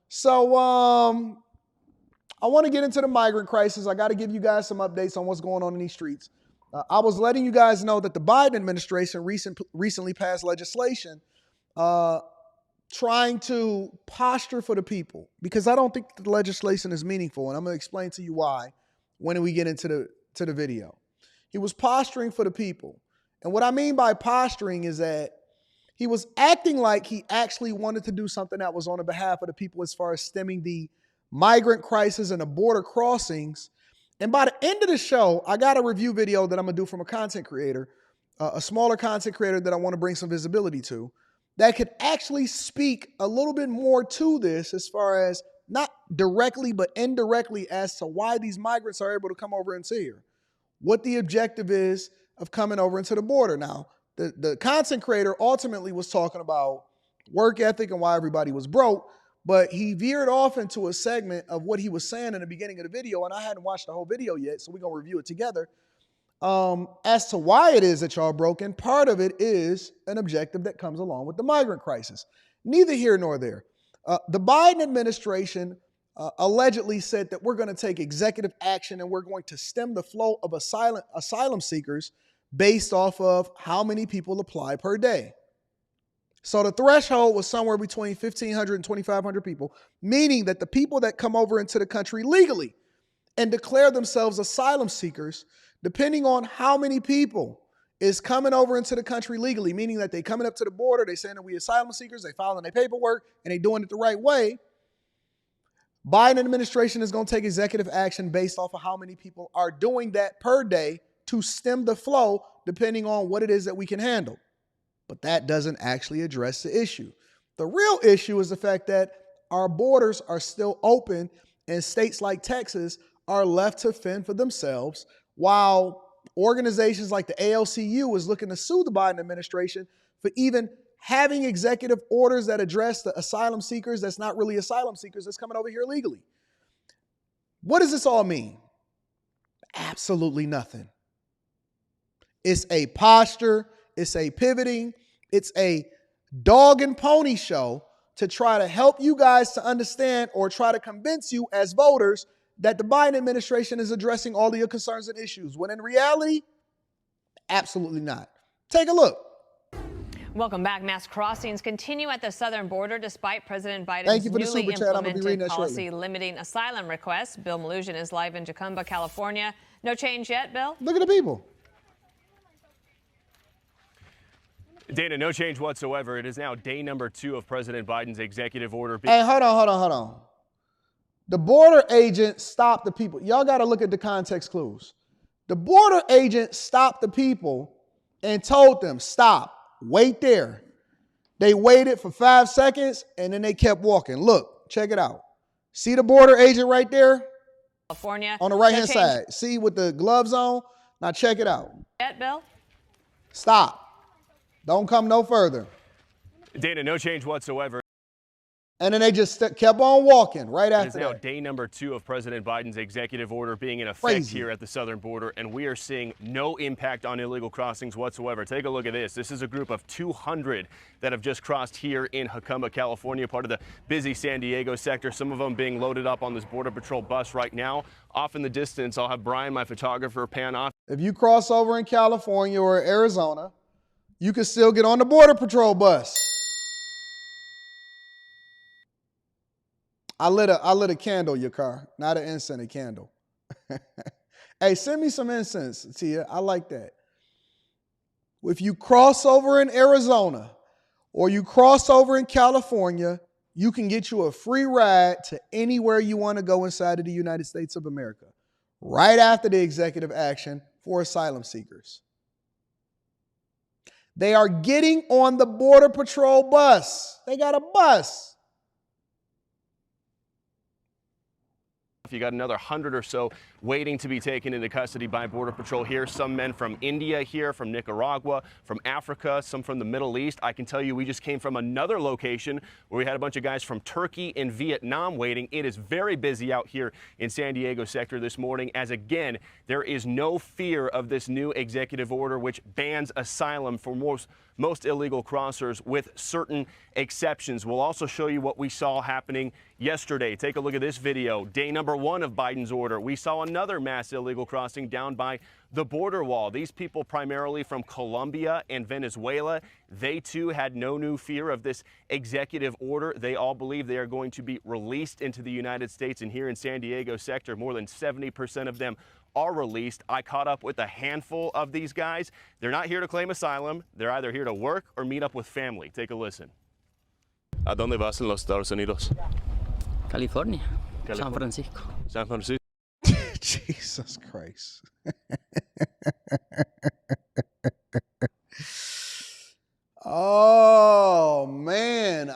So I want to get into the migrant crisis. I got to give you guys some updates on what's going on in these streets. I was letting you guys know that the Biden administration recently passed legislation trying to posture for the people, because I don't think the legislation is meaningful, and I'm going to explain to you why when we get into the video. He was posturing for the people. And what I mean by posturing is that he was acting like he actually wanted to do something that was on the behalf of the people as far as stemming the migrant crisis and the border crossings. And by the end of the show, I got a review video that I'm going to do from a content creator, a smaller content creator that I want to bring some visibility to, that could actually speak a little bit more to this as far as not directly but indirectly as to why these migrants are able to come over into here, what the objective is of coming over into the border. Now, the content creator ultimately was talking about work ethic and why everybody was broke, but he veered off into a segment of what he was saying in the beginning of the video, and I hadn't watched the whole video yet, so we're going to review it together. As to why it is that y'all broken, part of it is an objective that comes along with the migrant crisis. Neither here nor there. The Biden administration allegedly said that we're going to take executive action and we're going to stem the flow of asylum seekers based off of how many people apply per day. So the threshold was somewhere between 1,500 and 2,500 people, meaning that the people that come over into the country legally and declare themselves asylum seekers, depending on how many people is coming over into the country legally, meaning that they coming up to the border, they saying that we asylum seekers, they filing their paperwork, and they doing it the right way. Biden administration is going to take executive action based off of how many people are doing that per day to stem the flow, depending on what it is that we can handle. But that doesn't actually address the issue. The real issue is the fact that our borders are still open and states like Texas are left to fend for themselves, while organizations like the ALCU is looking to sue the Biden administration for even having executive orders that address the asylum seekers that's not really asylum seekers that's coming over here legally. What does this all mean? Absolutely nothing. It's a posture, it's a pivoting, it's a dog and pony show to try to help you guys to understand or try to convince you as voters that the Biden administration is addressing all of your concerns and issues, when in reality, absolutely not. Take a look. Welcome back. Mass crossings continue at the southern border despite President Biden's newly implemented policy limiting asylum requests. Bill Malugin is live in Tacoma, California. No change yet, Bill? Look at the people. Dana, no change whatsoever. It is now day number 2 of President Biden's executive order. Hey, hold on. The border agent stopped the people. Y'all got to look at the context clues. The border agent stopped the people and told them, stop, wait there. They waited for 5 seconds and then they kept walking. Look, check it out. See the border agent right there? California. On the right-hand side. See with the gloves on? Now check it out. Yet, Bill? Stop. Don't come no further. Dana, no change whatsoever. And then they just kept on walking right after that. It is now day number 2 of President Biden's executive order being in effect here at the southern border, and we are seeing no impact on illegal crossings whatsoever. Take a look at this. This is a group of 200 that have just crossed here in Tacoma, California, part of the busy San Diego sector, some of them being loaded up on this Border Patrol bus right now. Off in the distance, I'll have Brian, my photographer, pan off. If you cross over in California or Arizona, you can still get on the Border Patrol bus. I lit a candle in your car, not an incense, a candle. Hey, send me some incense, Tia. I like that. If you cross over in Arizona or you cross over in California, you can get you a free ride to anywhere you want to go inside of the United States of America, right after the executive action for asylum seekers. They are getting on the Border Patrol bus. They got a bus. You got another 100 or so waiting to be taken into custody by Border Patrol here. Some men from India here, from Nicaragua, from Africa, some from the Middle East. I can tell you we just came from another location where we had a bunch of guys from Turkey and Vietnam waiting. It is very busy out here in San Diego sector this morning, as again, there is no fear of this new executive order which bans asylum for most illegal crossers with certain exceptions. We'll also show you what we saw happening yesterday. Take a look at this video. Day number 1 of Biden's order. We saw another mass illegal crossing down by the border wall. These people primarily from Colombia and Venezuela. They too had no new fear of this executive order. They all believe they are going to be released into the United States. And here in San Diego sector, more than 70% of them are released. I caught up with a handful of these guys. They're not here to claim asylum. They're either here to work or meet up with family. Take a listen. ¿A dónde vas en los Estados Unidos? California. San Francisco. San Francisco. Jesus Christ. Oh, man.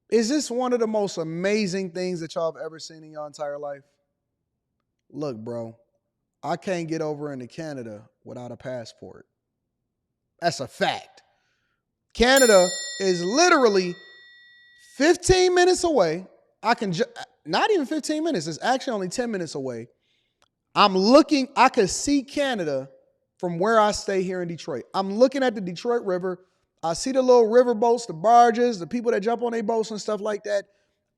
Is this one of the most amazing things that y'all have ever seen in your entire life? Look, bro, I can't get over into Canada without a passport. That's a fact. Canada is literally 15 minutes away. Not even 15 minutes. It's actually only 10 minutes away. I could see Canada from where I stay here in Detroit. I'm looking at the Detroit River. I see the little river boats, the barges, the people that jump on their boats and stuff like that.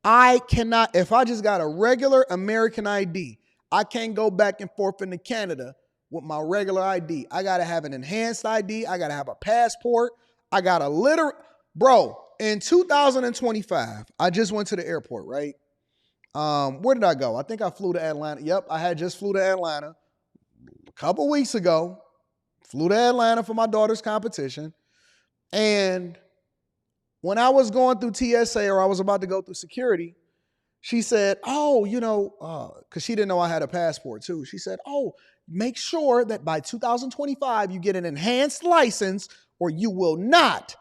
I cannot, if I just got a regular American ID, I can't go back and forth into Canada with my regular ID. I got to have an enhanced ID. I got to have a passport. I got to bro, in 2025, I just went to the airport, right? Where did I go? I think I flew to Atlanta. Yep, I had just flew to Atlanta a couple weeks ago. Flew to Atlanta for my daughter's competition. And when I was going through TSA, or I was about to go through security, she said, because she didn't know I had a passport too. She said, make sure that by 2025, you get an enhanced license, or you will not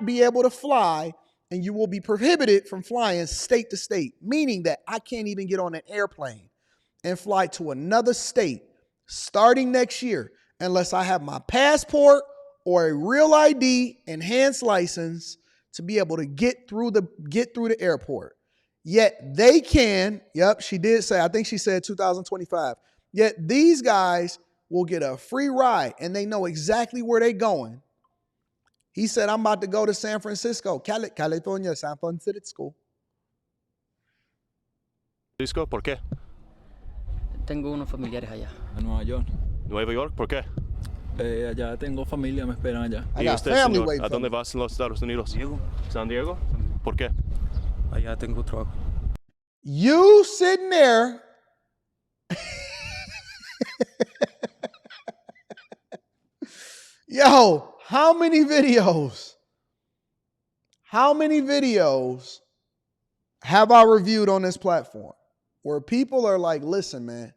be able to fly, and you will be prohibited from flying state to state, meaning that I can't even get on an airplane and fly to another state starting next year unless I have my passport or a real ID, enhanced license, to be able to get through the airport. Yet they can, yep, she did say, I think she said 2025. Yet these guys will get a free ride, and they know exactly where they're going. He said, I'm about to go to San Francisco, California, San Francisco. Francisco, ¿por qué? Tengo unos familiares allá. En Nueva York. Nueva York, ¿por qué? Allá tengo familia, me esperan allá. I got family señor, waiting ¿a dónde vas en los Estados Unidos? Diego. San Diego? ¿Por qué? Allá tengo trabajo. You sitting there yo, how many videos have I reviewed on this platform where people are like, listen, man,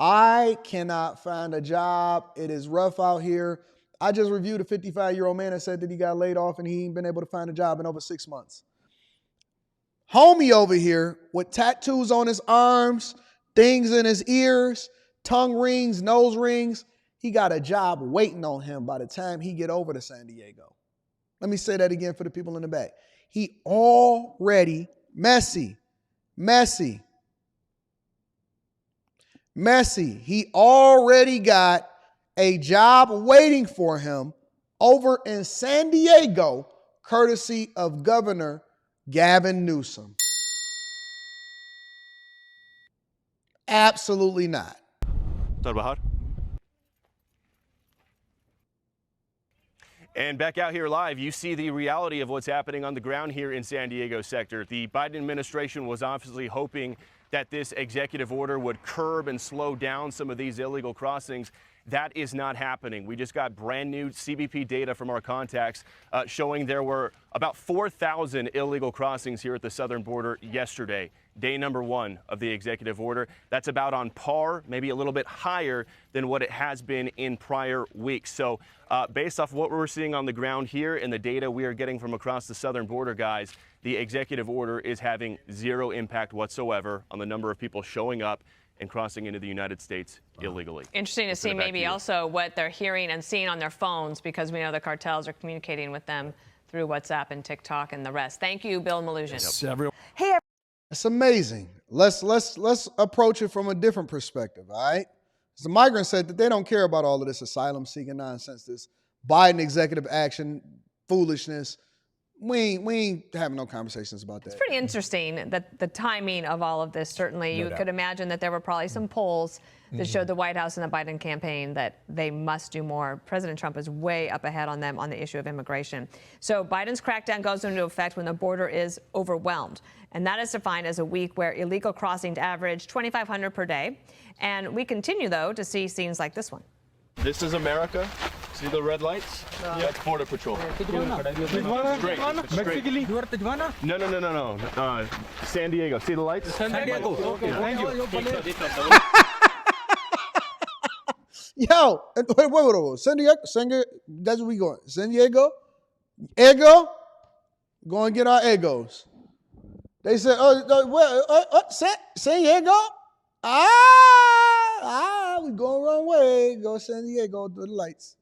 I cannot find a job. It is rough out here. I just reviewed a 55-year-old man that said that he got laid off and he ain't been able to find a job in over 6 months. Homie over here with tattoos on his arms, things in his ears, tongue rings, nose rings. He got a job waiting on him by the time he get over to San Diego. Let me say that again for the people in the back. He already messy. He already got a job waiting for him over in San Diego, courtesy of Governor Gavin Newsom. Absolutely not. Trabajar. And back out here live, you see the reality of what's happening on the ground here in San Diego sector. The Biden administration was obviously hoping that this executive order would curb and slow down some of these illegal crossings. That is not happening. We just got brand new CBP data from our contacts showing there were about 4,000 illegal crossings here at the southern border yesterday, day number 1 of the executive order. That's about on par, maybe a little bit higher than what it has been in prior weeks. So based off what we're seeing on the ground here and the data we are getting from across the southern border, guys, the executive order is having zero impact whatsoever on the number of people showing up and crossing into the United States illegally. Interesting to see maybe also what they're hearing and seeing on their phones, because we know the cartels are communicating with them through WhatsApp and TikTok and the rest. Thank you, Bill Malugin. It's amazing. Let's approach it from a different perspective, all right? The migrants said that they don't care about all of this asylum-seeking nonsense, this Biden executive action foolishness. We ain't having no conversations about that. It's pretty interesting that the timing of all of this. Certainly, you could imagine that there were probably some polls that showed the White House and the Biden campaign that they must do more. President Trump is way up ahead on them on the issue of immigration. So Biden's crackdown goes into effect when the border is overwhelmed. And that is defined as a week where illegal crossings average 2,500 per day. And we continue, though, to see scenes like this one. This is America. See the red lights? That's Border Patrol. Straight. No. San Diego. See the lights? San Diego. Okay, thank you. Yo, wait. San Diego, that's where we going. San Diego? Ego? Go and get our egos. They said, San Diego? We going wrong way. Go San Diego through the lights.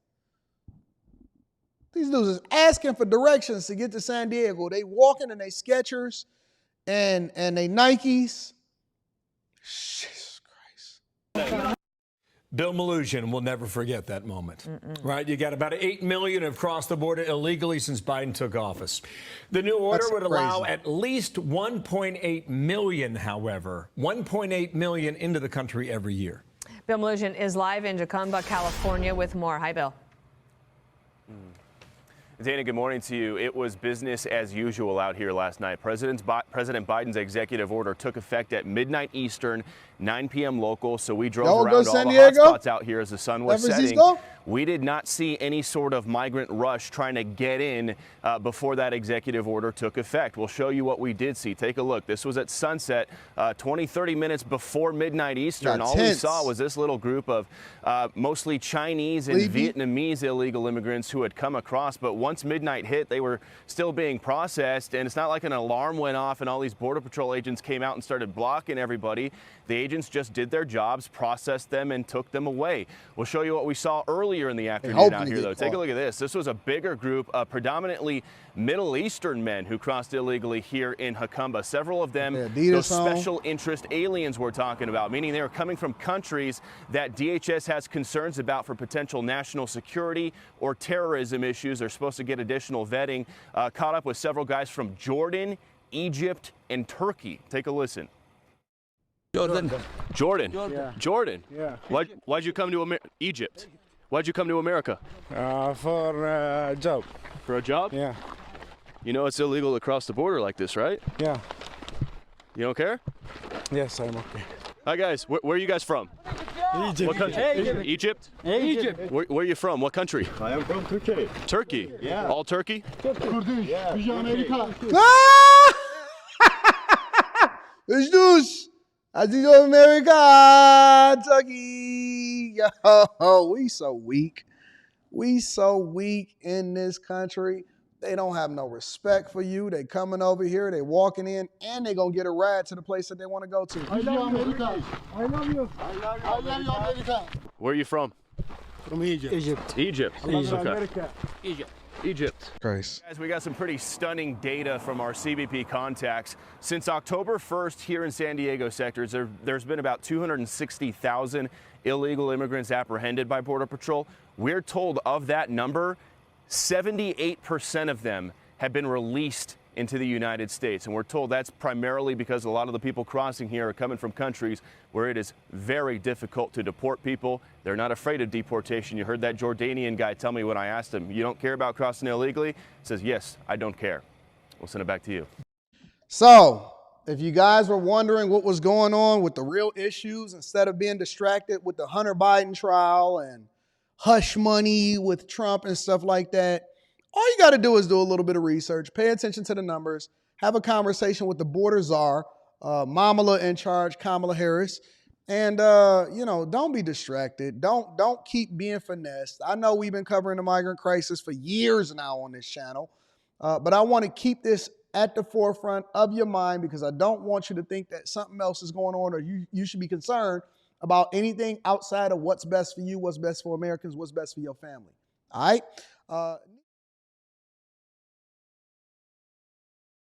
These dudes is asking for directions to get to San Diego. They walking in they Skechers and they Nikes. Jesus Christ. Bill Melugin will never forget that moment, right? You got about 8 million have crossed the border illegally since Biden took office. The new order would allow at least 1.8 million, however, 1.8 million into the country every year. Bill Melugin is live in Jacumba, California with more. Hi, Bill. Dana, good morning to you. It was business as usual out here last night. President Biden's executive order took effect at midnight Eastern, 9 p.m. local, so we drove around all the hotspots out here as the sun was setting. We did not see any sort of migrant rush trying to get in before that executive order took effect. We'll show you what we did see. Take a look. This was at sunset, 20-30 minutes before midnight Eastern. All we saw was this little group of mostly Chinese and Vietnamese illegal immigrants who had come across, but once midnight hit, they were still being processed, and it's not like an alarm went off and all these Border Patrol agents came out and started blocking everybody. The agents just did their jobs, processed them, and took them away. We'll show you what we saw earlier in the afternoon out here, though. Take a look at this. This was a bigger group of predominantly Middle Eastern men who crossed illegally here in Jacumba. Several of them, those special interest aliens we're talking about, meaning they were coming from countries that DHS has concerns about for potential national security or terrorism issues. They're supposed to get additional vetting. Caught up with several guys from Jordan, Egypt, and Turkey. Take a listen. Jordan. Yeah. Why'd you come to Egypt? Why'd you come to America? For a job. For a job? Yeah. You know it's illegal to cross the border like this, right? Yeah. You don't care? Yes, I'm okay. Hi guys, where are you guys from? Egypt. What country? Egypt? Egypt. Where are you from? What country? I am from Turkey. Turkey? Yeah. All Turkey? Kurdish. Yeah. America. It's news. As you go America, Turkey. Yo, we so weak. We so weak in this country. They don't have no respect for you. They coming over here, they walking in, and they gonna get a ride to the place that they want to go to. I love you, America. I love you. I love you, America. Where are you from? From Egypt. Egypt. Okay. America. Egypt. Christ. Guys, we got some pretty stunning data from our CBP contacts. Since October 1st here in San Diego sectors, there's been about 260,000 illegal immigrants apprehended by Border Patrol. We're told of that number, 78% of them have been released into the United States. And we're told that's primarily because a lot of the people crossing here are coming from countries where it is very difficult to deport people. They're not afraid of deportation. You heard that Jordanian guy tell me when I asked him, you don't care about crossing illegally? He says, yes, I don't care. We'll send it back to you. So, if you guys were wondering what was going on with the real issues, instead of being distracted with the Hunter Biden trial and hush money with Trump and stuff like that, all you got to do is do a little bit of research, pay attention to the numbers, have a conversation with the border czar, Mamala in charge, Kamala Harris, and don't be distracted. Don't keep being finessed. I know we've been covering the migrant crisis for years now on this channel, but I want to keep this at the forefront of your mind because I don't want you to think that something else is going on or you should be concerned about anything outside of what's best for you, what's best for Americans, what's best for your family. All right?